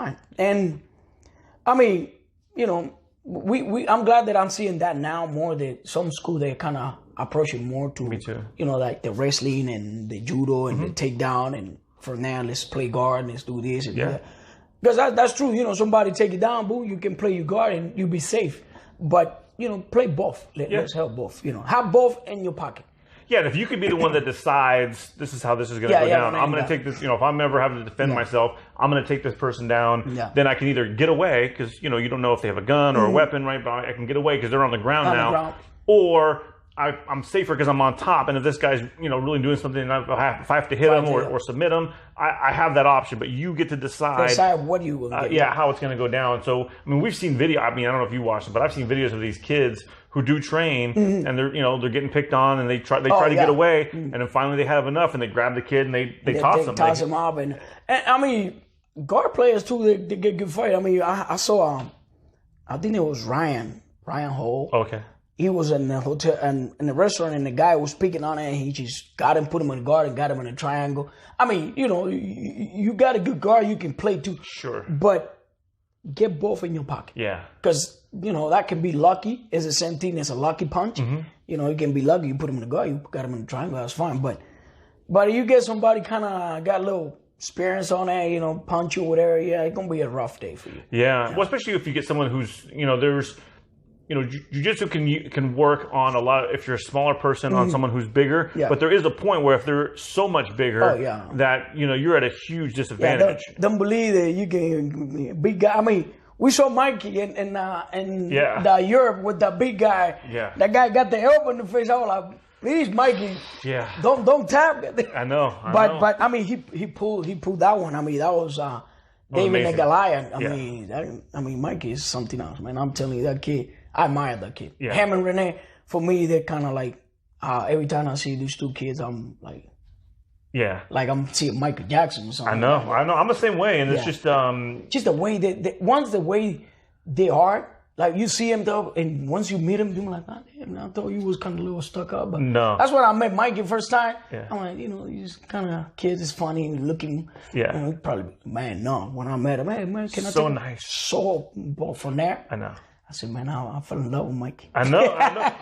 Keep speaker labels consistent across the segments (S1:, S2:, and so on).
S1: fine. And I mean, you know, I'm glad that I'm seeing that now more. That some school they kind of approach it more to,
S2: Me too.
S1: You know, like the wrestling and the judo and the takedown, and for now let's play guard and let's do this and do that. Because that's true. You know, somebody take you down, boo, you can play your guard and you'll be safe. But you know, play both. Let's help both. You know, have both in your pocket.
S2: Yeah, and if you could be the one that decides this is how this is going to go down, I'm going to take this, you know, if I'm ever having to defend myself, I'm going to take this person down. Yeah. Then I can either get away, because, you know, you don't know if they have a gun or a weapon, right? But I can get away because they're on the ground now. Or I'm safer because I'm on top. And if this guy's, you know, really doing something, and if I have to hit him or submit him, I have that option. But you get to decide
S1: what you will get.
S2: How it's going to go down. So, I mean, we've seen video. I mean, I don't know if you watched it, but I've seen videos of these kids who do train, and they're, you know, they're getting picked on, and they try to get away, and then finally they have enough, and they grab the kid and they toss him.
S1: Toss him up, and I mean, guard players too, they get good fight. I mean, I saw, I think it was Ryan Hole.
S2: Okay.
S1: He was in the hotel and in the restaurant, and the guy was picking on it, and he just got him, put him in the guard, and got him in a triangle. I mean, you know, you got a good guard, you can play too.
S2: Sure.
S1: But get both in your pocket.
S2: Yeah.
S1: Because, you know, that can be lucky. It's the same thing as a lucky punch. You know, it can be lucky. You put him in the guard, you got him in the triangle, that's fine. But you get somebody kind of got a little experience on that, you know, punch you or whatever, it's going to be a rough day for you.
S2: Yeah. Well, especially if you get someone who's, you know, there's, you know, jiu-jitsu can work on a lot, if you're a smaller person, on someone who's bigger. Yeah. But there is a point where if they're so much bigger that, you know, you're at a huge disadvantage.
S1: Don't believe that you can big guy. I mean, we saw Mikey in the Europe with that big guy. Yeah. That guy got the elbow in the face. I was like, please, Mikey. Yeah. Don't tap.
S2: I know.
S1: But I mean, he pulled that one. I mean, that was David and Goliath. I mean, Mikey is something else, man. I'm telling you, that kid. I admire that kid. Yeah. Him and Renee, for me, they're kind of like, every time I see these two kids, I'm like, like I'm seeing Michael Jackson or something.
S2: I know. I'm the same way, and it's just
S1: the way the way they are. Like you see him though, and once you meet him, you're like, oh, damn, I thought you was kind of a little stuck up. But
S2: no,
S1: that's when I met Mikey first time. Yeah. I'm like, you know, he's kind of kid, is funny and looking. Yeah, you know, probably when I met him, hey man, can I
S2: so nice.
S1: So from there,
S2: I know.
S1: I said, man, I fell in love with Mike.
S2: I know.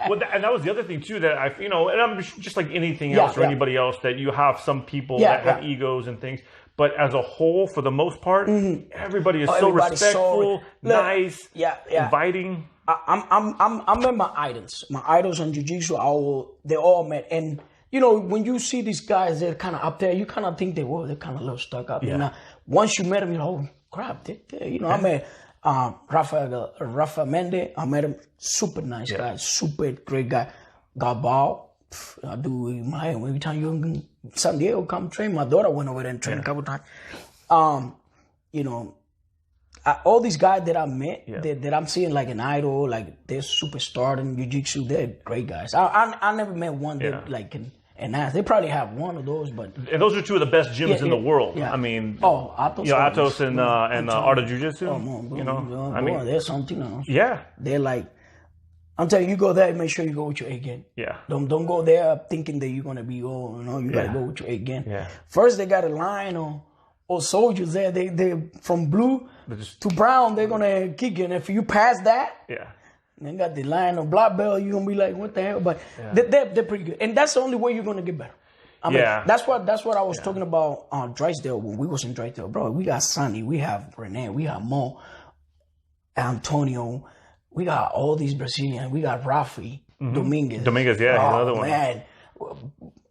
S2: Well, and that was the other thing too, that you know, and I'm just like anything else or anybody else, that you have some people that have egos and things, but as a whole, for the most part, everybody is so respectful, nice, inviting.
S1: I'm in my idols. My idols in jiu-jitsu, they all met, and you know, when you see these guys, they're kind of up there. You kind of think they're kind of a little stuck up. Yeah. And once you met them, you're like, oh crap, you know, I mean. Rafa Mende, I met him, super nice guy, super great guy. Got ball. I do every time you're in San Diego, come train. My daughter went over there and trained a couple times. You know, all these guys that I met, that I'm seeing like an idol, like they're superstar in jiu-jitsu, they're great guys. I never met one that like can. And they probably have one of those, but
S2: and those are two of the best gyms in the world. Yeah. I mean, Atos and Art of Jiu-Jitsu. You know, I mean,
S1: there's something else.
S2: Yeah,
S1: they're like, I'm telling you, go there, make sure you go with your A game. Yeah, don't go there thinking that you're gonna be you gotta go with your A game. Yeah, first they got a line or soldiers there. They from blue to brown, they're gonna kick you, and if you pass that, they got the line of black belt, you're going to be like, what the hell? But they're pretty good. And that's the only way you're going to get better. I mean, that's what I was talking about on Drysdale when we was in Drysdale. Bro, we got Sonny, we have Renee, we have Mo, Antonio, we got all these Brazilians, we got Rafi, Dominguez.
S2: Another one.
S1: Man,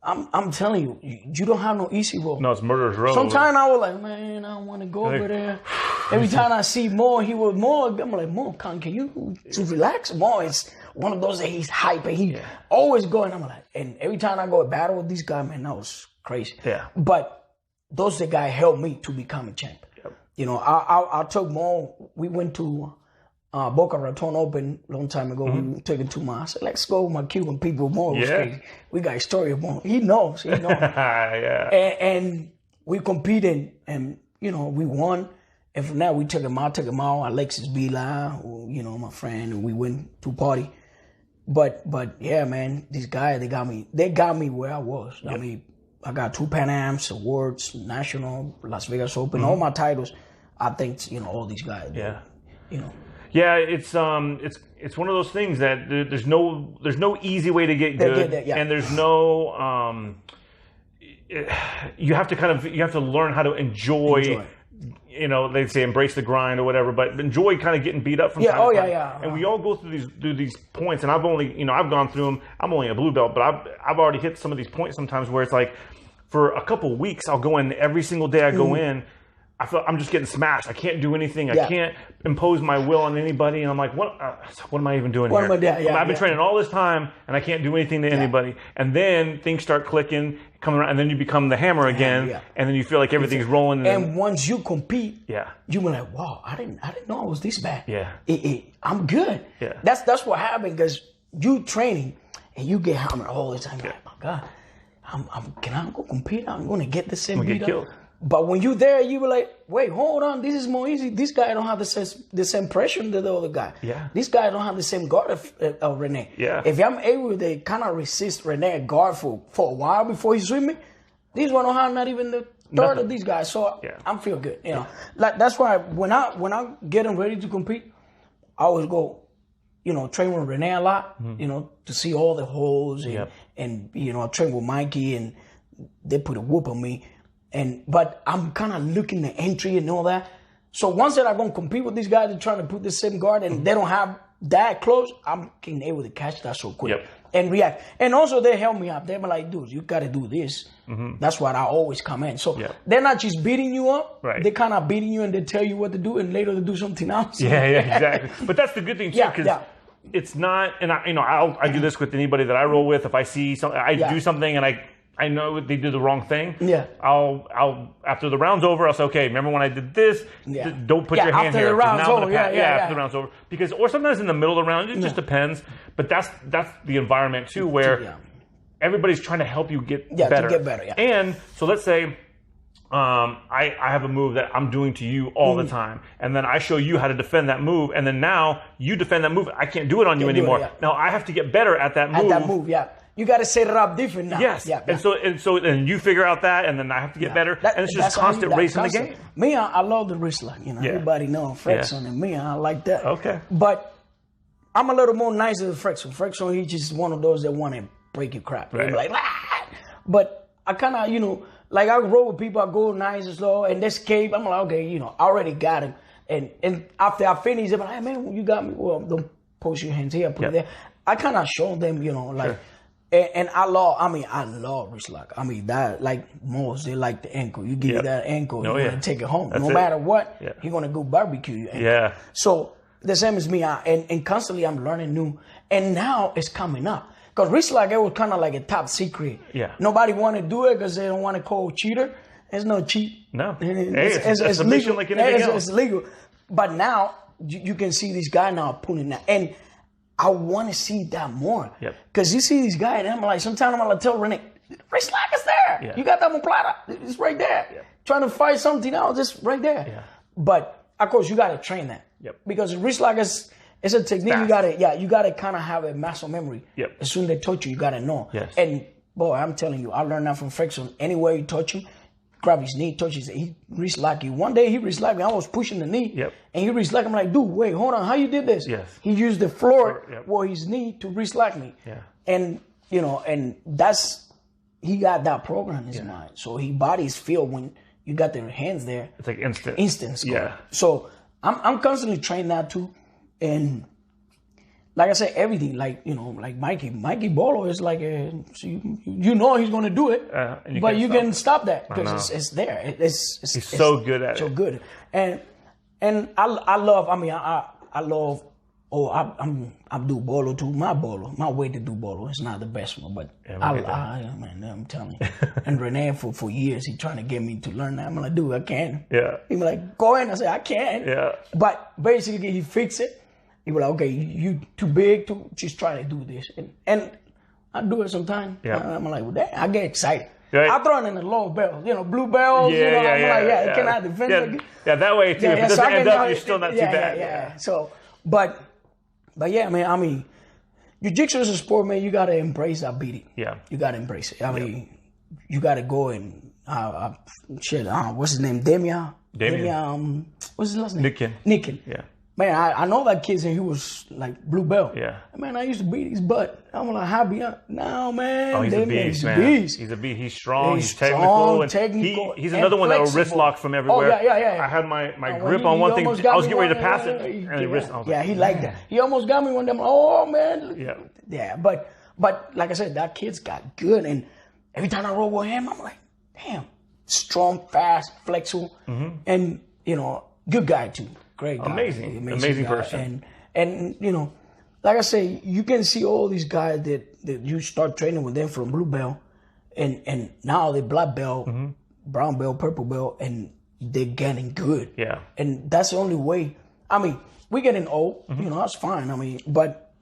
S1: I'm telling you, you don't have no easy road.
S2: No, it's murderer's road.
S1: Sometimes I was like, man, I don't want to go over there. Every time I see Mo, I'm like, Mo, can you just relax? Mo is one of those that he's hype and he always going. I'm like, and every time I go to battle with these guys, man, that was crazy. Yeah. But those the guy helped me to become a champ. Yep. You know, I took Mo. We went to Boca Raton Open a long time ago. We took it to I said, let's go with my Cuban people. Mo was crazy. We got a story of Mo. He knows. And we competed, and you know, we won. And from that, we took him out. Alexis Bila, you know, my friend, and we went to party. But yeah, man, these guys, they got me where I was. Yep. I mean, I got 2 Pan Ams awards, national, Las Vegas Open, all my titles. I think, you know, all these guys,
S2: Yeah.
S1: you know.
S2: Yeah, it's one of those things that there's no easy way to get good, and there's no you have to learn how to enjoy. You know, they say embrace the grind or whatever, but enjoy kind of getting beat up from time to time. And we all go through these points, and I've gone through them. I'm only a blue belt, but I've already hit some of these points sometimes where it's like for a couple of weeks I'll go in every single day I go in. I feel I'm just getting smashed. I can't do anything. I can't impose my will on anybody. And I'm like, what am I even doing here? I've been training all this time, and I can't do anything to anybody. And then things start clicking, coming around, and then you become the hammer again. And then you feel like everything's rolling.
S1: And once you compete, you be like, wow, I didn't know I was this bad. I'm good. That's what happened, because you training and you get hammered all the time. Like, oh my God, can I go compete? I'm going to get the same beat up. But when you there, you were like, wait, hold on, this is more easy. This guy don't have the same pressure than the other guy. This guy don't have the same guard of Rene. If I'm able to kind of resist Rene guard for a while before he swim me, this one don't have not even the third of these guys. So I'm feel good. You know, like that's why when I getting ready to compete, I always go, you know, train with Rene a lot, you know, to see all the holes and you know, I train with Mikey and they put a whoop on me. But I'm kind of looking the entry and all that. So once that I'm going to compete with these guys, they're trying to put the same guard and they don't have that close, I'm getting able to catch that so quick and react. And also they help me up. They're like, dude, you got to do this. That's what I always come in. So they're not just beating you up. They're kind of beating you and they tell you what to do and later to do something else.
S2: Exactly. But that's the good thing too, because it's not, and I do this with anybody that I roll with. If I see something, I do something and I know they did the wrong thing. I'll after the round's over, I'll say, okay, remember when I did this? Don't put your hand here.
S1: After the round's over.
S2: After the round's over. Because, or sometimes in the middle of the round, it just depends. But that's the environment too, where everybody's trying to help you get better.
S1: To get better.
S2: And so let's say I have a move that I'm doing to you all the time, and then I show you how to defend that move, and then now you defend that move. I can't do it on you anymore. Now I have to get better at that move.
S1: You got to set it up different now.
S2: And so you figure out that, and then I have to get better. And it's just constant racing the game.
S1: Me, I love the wrist lock. You know, everybody knows Frexon and me. I like that.
S2: Okay.
S1: But I'm a little more nicer than Frexon. Frexon, he's just one of those that want to break your crap. Right. Like, but I kind of, you know, like I roll with people. I go nice and slow, and they escape. I'm like, okay, you know, I already got him. And after I finish, they're like, hey, man, you got me. Well, don't post your hands here, put it there. I kind of show them, you know, like. Sure. And I love wrist lock. I mean, that, like most, they like the ankle. You give you that ankle, you're going to take it home. No matter what, you're going to go barbecue your ankle. So the same as me. And constantly I'm learning new. And now it's coming up. Because wrist lock, it was kind of like a top secret. Nobody want to do it because they don't want to call cheater. It's no cheat.
S2: No.
S1: It's
S2: legal. Like anything else.
S1: It's legal. But now, you can see these guys now putting that. And I want to see that more. Because you see these guys, and I'm like, sometimes I'm going to tell Rene, wrist lock is there. You got that plata. It's right there. Trying to fight something else, it's right there. But, of course, you got to train that. Because wrist lock is a technique. You got to kind of have a muscle memory. As soon as they touch you, you got to know. And, boy, I'm telling you, I learned that from Frexon. Anywhere you touch him, grab his knee, touch his, he wrist lock you. One day he wrist locked me. I was pushing the knee, and he wrist locked me. I'm like, dude, wait, hold on, how you did this? He used the floor or his knee to wrist lock me. And you know, and that's he got that program in his mind. So his body's feel when you got their hands there.
S2: It's like instant.
S1: So I'm constantly training that too, and like I said, everything, like, you know, like Mikey Bolo is like so you know he's going to do it, but you can stop that because it's there. He's
S2: so good at it.
S1: So good. And I love, I mean, I love, I do Bolo too. My way to do Bolo is not the best one, but I'm telling you. And Rene, for years, he trying to get me to learn that. I'm like, dude, I can. He be like, go in. I say, I can. But basically, he fixed it. He was like, okay, you too big to just try to do this. And I do it sometimes. I'm like, well, damn, I get excited. I throw it in the low bell, you know, blue bells. I'm like, can I defend?
S2: That way too. If it doesn't end up, you're still not too bad.
S1: So, but yeah, man, I mean, jiu-jitsu is a sport, man. You got to embrace that beating. You got to embrace it. I mean, you got to go and, what's his name? Demian.
S2: Damien.
S1: What's his last name?
S2: Nikin.
S1: Yeah. Man, I know that kid said he was like blue belt.
S2: Yeah.
S1: Man, I used to beat his butt. I'm like, happy. No, man.
S2: Oh, he's a beast, man. He's a beast. He's strong. He's
S1: technical.
S2: He's another one that will wrist lock from everywhere.
S1: Oh, yeah.
S2: I had my grip on one thing. I was getting ready to pass it. And he wrist.
S1: Yeah, he liked that. He almost got me one day. I'm like, oh, man. Yeah. Yeah, but like I said, that kid's got good. And every time I roll with him, I'm like, damn. Strong, fast, flexible. Mm-hmm. And, good guy, too. Great guy.
S2: Amazing person.
S1: And like I say, you can see all these guys that you start training with them from blue belt, and now they're black belt, mm-hmm. brown belt, purple belt, and they're getting good.
S2: Yeah.
S1: And that's the only way. I mean, we're getting old, mm-hmm. That's fine. I mean, but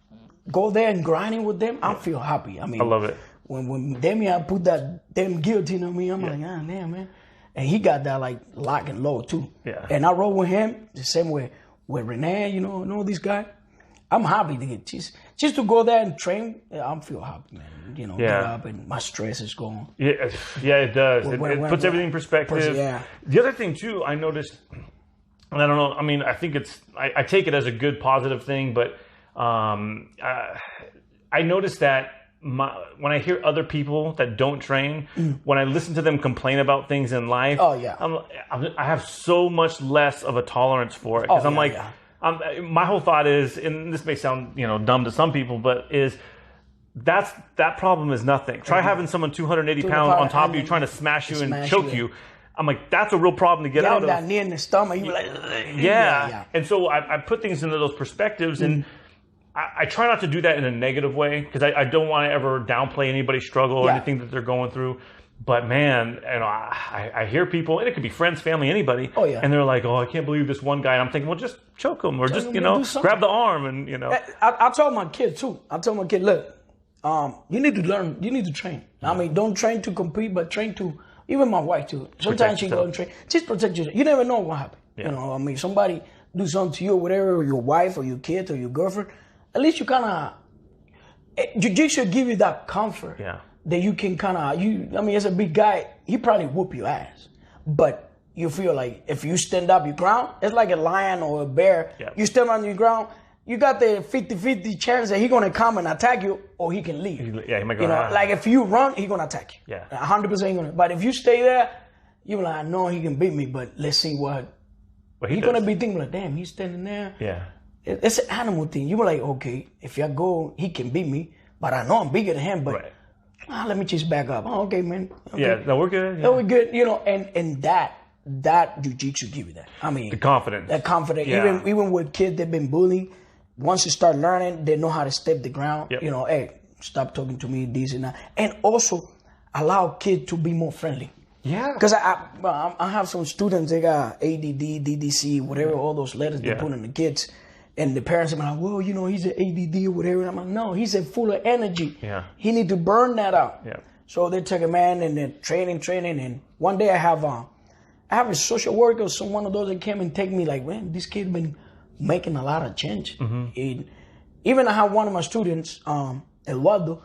S1: go there and grinding with them, I feel happy. I mean,
S2: I love it.
S1: When Damien put that damn guillotine on me, I'm like, damn, man. And he got that like lock and low too.
S2: Yeah.
S1: And I roll with him the same way with Renee, and all these guys. I'm happy to get just to go there and train. I feel happy, man. Get up and my stress is gone.
S2: Yeah, it does. It puts everything in perspective.
S1: Yeah.
S2: The other thing too, I noticed, and I don't know. I mean, I think I take it as a good positive thing, but I noticed that. When I hear other people that don't train, when I listen to them complain about things in life, I have so much less of a tolerance for it because my whole thought is, and this may sound dumb to some people, but is that problem is nothing. Try having someone 280 pounds on top of you trying to smash you and choke you. I'm like, that's a real problem to get out of.
S1: That knee in the stomach, you like,
S2: yeah. And so I put things into those perspectives and. I try not to do that in a negative way because I don't want to ever downplay anybody's struggle or anything that they're going through. But man, I hear people, and it could be friends, family, anybody.
S1: Oh, yeah.
S2: And they're like, "Oh, I can't believe this one guy." And I'm thinking, well, just choke him or just grab the arm and
S1: I told my kid too. I told my kid, look, you need to learn. You need to train. I mean, don't train to compete, but train to. Even my wife too. Sometimes she go and train. Just protect yourself. You never know what happened. Yeah. I mean, somebody do something to you or whatever, or your wife or your kid or your girlfriend. At least you kind of, jiu-jitsu give you that comfort that you can kind of, I mean, as a big guy, he probably whoop your ass. But you feel like if you stand up your ground, it's like a lion or a bear. Yeah. You stand on your ground, you got the 50-50 chance that he's going to come and attack you or he can leave.
S2: Yeah, he might go
S1: like if you run, he's going to attack you.
S2: Yeah.
S1: 100% going to. But if you stay there, you're like, I know he can beat me, but let's see what. He's going to be thinking like, damn, he's standing there.
S2: Yeah.
S1: It's an animal thing. You were like, okay, if I go, he can beat me, but I know I'm bigger than him. But let me just back up. Oh, okay, man. Okay.
S2: Yeah, no, we're good. Yeah.
S1: No, we're good. And that jiu-jitsu give you that. I mean,
S2: the confidence.
S1: That confidence. Yeah. Even with kids that been bullied, once you start learning, they know how to step the ground. Yep. Hey, stop talking to me, this and that, and also allow kids to be more friendly.
S2: Yeah.
S1: Because I have some students. They got ADD, DDC, whatever, all those letters they put in the kids. And the parents are like, well, he's an ADD or whatever. And I'm like, no, he's full of energy.
S2: Yeah.
S1: He need to burn that out.
S2: Yeah.
S1: So they take a man and then training. And one day I have a social worker, one of those that came and take me like, man, this kid been making a lot of change. Mm-hmm. Even I have one of my students, Eduardo,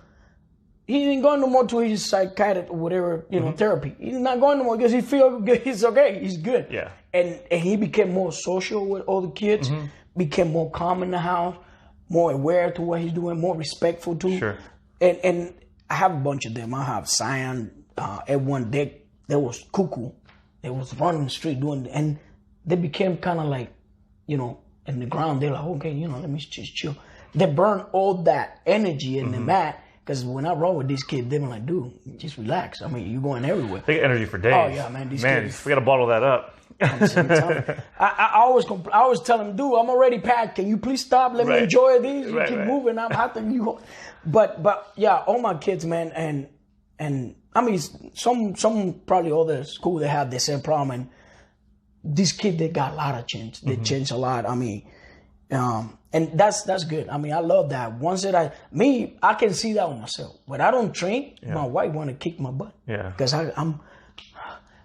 S1: he ain't going no more to his psychiatrist or whatever, therapy. He's not going no more because he feels good. He's okay. He's good.
S2: Yeah.
S1: And he became more social with all the kids. Mm-hmm. Became more calm in the house, more aware to what he's doing, more respectful to.
S2: Sure.
S1: And I have a bunch of them. I have Cyan at one deck that was cuckoo. They was running the street and they became kind of like, in the ground. They're like, okay, let me just chill. They burn all that energy in the mat. Because when I roll with these kids, they're like, dude, just relax. I mean, you're going everywhere.
S2: They get energy for days.
S1: Oh, yeah, man. These kids.
S2: We got to bottle that up.
S1: I always tell them, dude, I'm already packed. Can you please stop? Let me enjoy these. You keep moving. I'm happy you. But yeah, all my kids, man, and I mean, some probably all the school they have the same problem. And these kids, they got a lot of change. They changed a lot. I mean, and that's good. I mean, I love that. Once that I can see that on myself. When I don't train, my wife want to kick my butt.
S2: Yeah.
S1: Because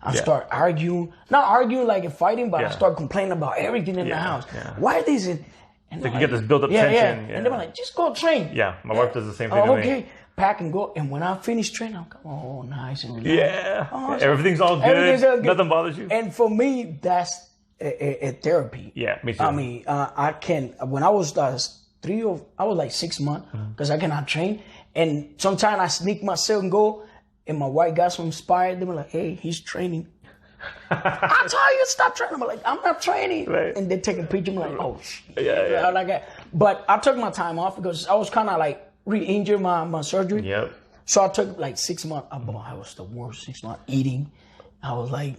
S1: I start arguing, not arguing like a fighting, but I start complaining about everything in the house. Yeah. Why is it?
S2: And so you get this built up tension.
S1: And they're like, just go train.
S2: Yeah, my wife does the same thing to me.
S1: pack and go. And when I finish training, I'm like, oh, nice and relaxed.
S2: Yeah.
S1: Oh,
S2: Everything's all good.
S1: Everything's all good.
S2: Nothing bothers you.
S1: And for me, that's a therapy.
S2: Yeah, me too.
S1: I mean, I can, when I was I was like 6 months because I cannot train. And sometimes I sneak myself and go, and my white guys from Inspired, they were like, hey, he's training. I tell you, stop training. I'm like, I'm not training. Right. And they take a picture. I'm like, oh, shit. Yeah. Like that. But I took my time off because I was kind of like re-injured my surgery.
S2: Yep.
S1: So I took like 6 months. I was the worst 6 months eating. I was like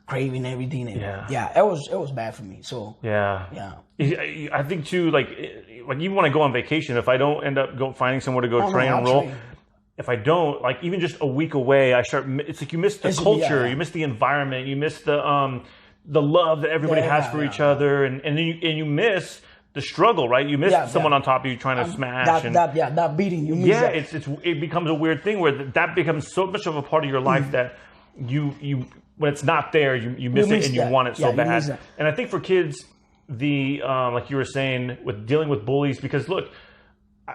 S1: craving everything. And it was bad for me. So yeah.
S2: I think too, like you want to go on vacation. If I don't end up finding somewhere to go train and roll. If I don't, like even just a week away, it's like you miss the culture, you miss the environment, you miss the love that everybody has for each other, and you miss the struggle, right? You miss someone on top of you trying to smash.
S1: That beating, you miss that.
S2: It becomes a weird thing where that becomes so much of a part of your life that you when it's not there, you miss it and you want it so bad. And I think for kids, like you were saying, with dealing with bullies, because look,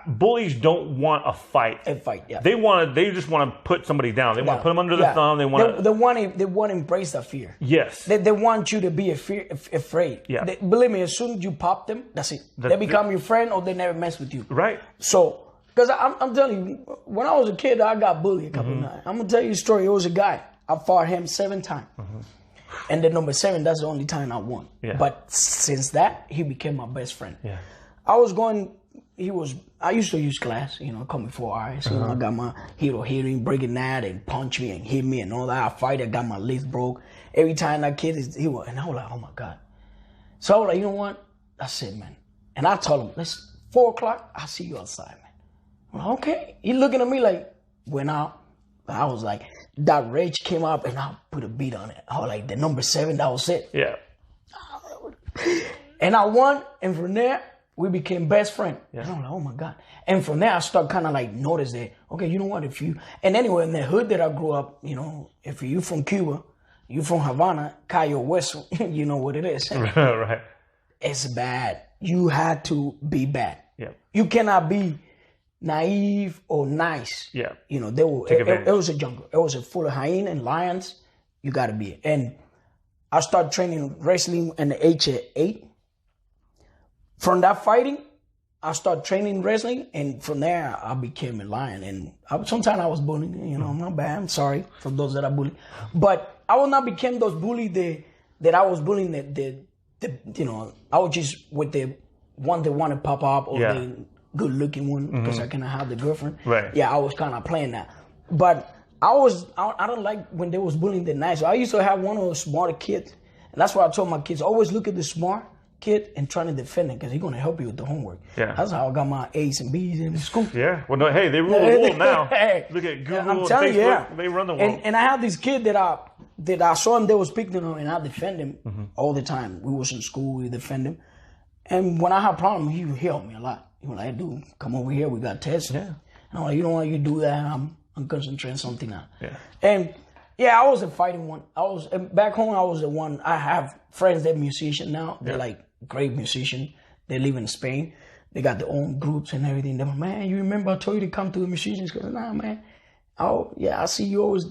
S2: bullies don't want a fight. They just want to put somebody down. They want to put them under the thumb. They want to embrace that fear. Yes.
S1: They want you to be afraid.
S2: Yeah.
S1: Believe me, as soon as you pop them, that's it. They become your friend or they never mess with you.
S2: Right.
S1: So, because I'm telling you, when I was a kid, I got bullied a couple of times. I'm going to tell you a story. It was a guy. I fought him 7 times. And then number 7, that's the only time I won. Yeah. But since that, he became my best friend. Yeah. I used to use glass, come before eyes. I got my hero hitting, breaking that, and punch me and hit me and all that. I fight, I got my legs broke. Every time that kid and I was like, oh my God. So I was like, you know what? That's it, man. And I told him, let's 4 o'clock, I'll see you outside, man. I'm like, okay. He looking at me like, went out. I was like, that rage came up and I put a beat on it. I was like, the number 7, that was it. Yeah. And I won, and from there, we became best friends. Yeah. And I'm like, oh my God. And from there, I start kind of like notice that, okay, you know what, and anyway, in the hood that I grew up, if you from Cuba, you from Havana, Cayo Hueso, you know what it is. Right. It's bad. You had to be bad. Yeah. You cannot be naive or nice. Yeah. It was a jungle. It was full of hyenas and lions. You got to be it. And I started training wrestling in the age of 8. From that fighting, I started training wrestling, and from there, I became a lion. And sometimes I was bullied, I'm not bad. I'm sorry for those that I bullied. But I will not become those bullies that I was bullying, I was just with the one that want to pop up or the good-looking one because I cannot have the girlfriend. Right. Yeah, I was kind of playing that. But I don't like when they was bullying the nice. So I used to have one of those smarter kids, and that's why I told my kids, always look at the smart kid and trying to defend it because he's going to help you with the homework. Yeah. That's how I got my A's and B's in school. Yeah. Well, no, hey, they rule the world now. Look at Google and Facebook. They run the world. And I have this kid that I saw him, they was picking on him, and I defend him all the time. We was in school, we defend him. And when I had a problem, he helped me a lot. He was like, hey, dude, come over here, we got tests. Yeah. And I'm like, you know what, you do that, I'm concentrating something now. Yeah. And yeah, I was a fighting one. Back home, I was the one. I have friends that are musicians now. They're like great musicians. They live in Spain. They got their own groups and everything. They're like, man, you remember I told you to come to the musicians? Because, nah, man. Oh, yeah, I see you always,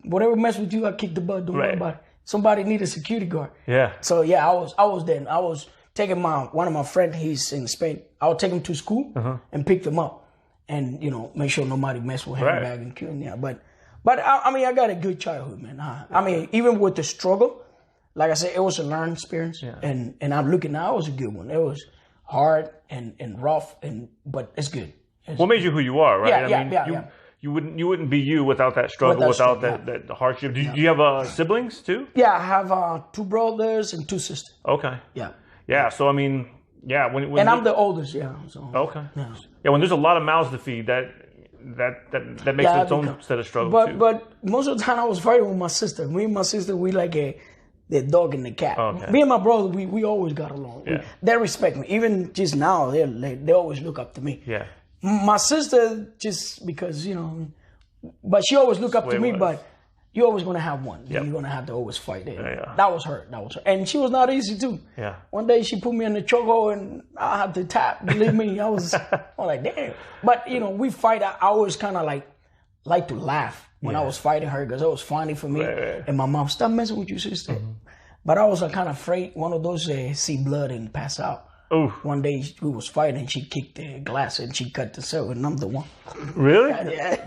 S1: whatever mess with you, I kick the butt. Don't worry about it. Somebody need a security guard. Yeah. So, yeah, I was then. I was taking one of my friends, he's in Spain. I would take him to school and pick them up and, make sure nobody mess with him back and kill him. Yeah, But I got a good childhood, man. I mean, even with the struggle, like I said, it was a learning experience. Yeah. And I'm looking now, it was a good one. It was hard and rough, but it's good. What
S2: made you who you are, right? Yeah, You wouldn't be you without that struggle, without that hardship. Do you have siblings too?
S1: Yeah, I have 2 brothers and 2 sisters. Okay. Yeah.
S2: Yeah. So I mean, yeah. When
S1: I'm the oldest. Yeah. So,
S2: okay. Yeah. When there's a lot of mouths to feed, that makes its own set of struggle too. But
S1: most of the time I was fighting with my sister. Me and my sister, we like the dog and the cat. Okay. Me and my brother, we always got along. Yeah. They respect me. Even just now, they always look up to me. Yeah. My sister, just because, but she always look up to me. But, you're always going to have one. Yep. You're going to have to always fight it. That was her. And she was not easy too.
S2: Yeah.
S1: One day she put me in the chokehold and I had to tap. Believe me, I was like, damn. But, you know, we fight. I always kind of like to laugh when I was fighting her because it was funny for me. Right. And my mom, stop messing with your sister. Mm-hmm. But I was kind of afraid one of those see blood and pass out. Oof. One day we was fighting, she kicked the glass and she cut the cell, and I'm the one.
S2: Really?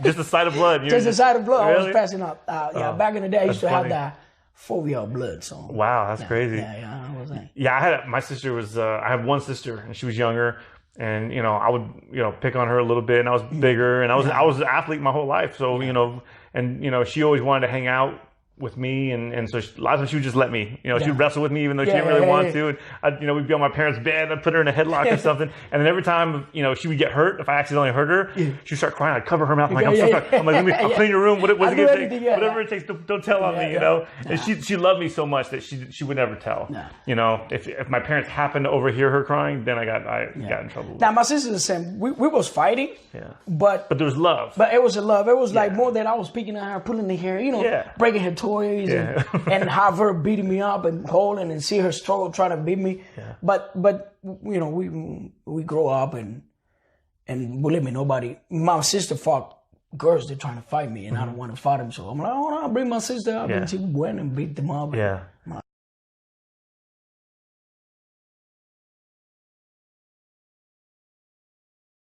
S2: Just the sight of blood?
S1: Just the sight of blood. Really? I was passing out. Back in the day, I used to have that phobia of blood. So
S2: wow, that's crazy. My sister was. I have one sister, and she was younger, and you know, I would pick on her a little bit, and I was bigger, and I was an athlete my whole life, so you know, and you know, she always wanted to hang out with me, and so a lot of times she would just let me, she'd wrestle with me even though she didn't really want to, and we'd be on my parents' bed, I'd put her in a headlock or something, and then every time, she would get hurt, if I accidentally hurt her, she'd start crying, I'd cover her mouth, I'm like, I'm like, I'll clean your room, what's it gonna take, whatever it takes, don't tell on me, and she loved me so much that she would never tell, if my parents happened to overhear her crying, then I got in trouble.
S1: Now my sister's the same, we was fighting, but there was love. But it was a love, it was like more than I was picking at her, pulling the hair, breaking her toys, and have her beating me up and holding and see her struggle trying to beat me. Yeah. But we grow up and believe me, my sister fought girls that trying to fight me and I don't want to fight them. So I'm like, oh no, I'll bring my sister up and she went and beat them up. Yeah. I'm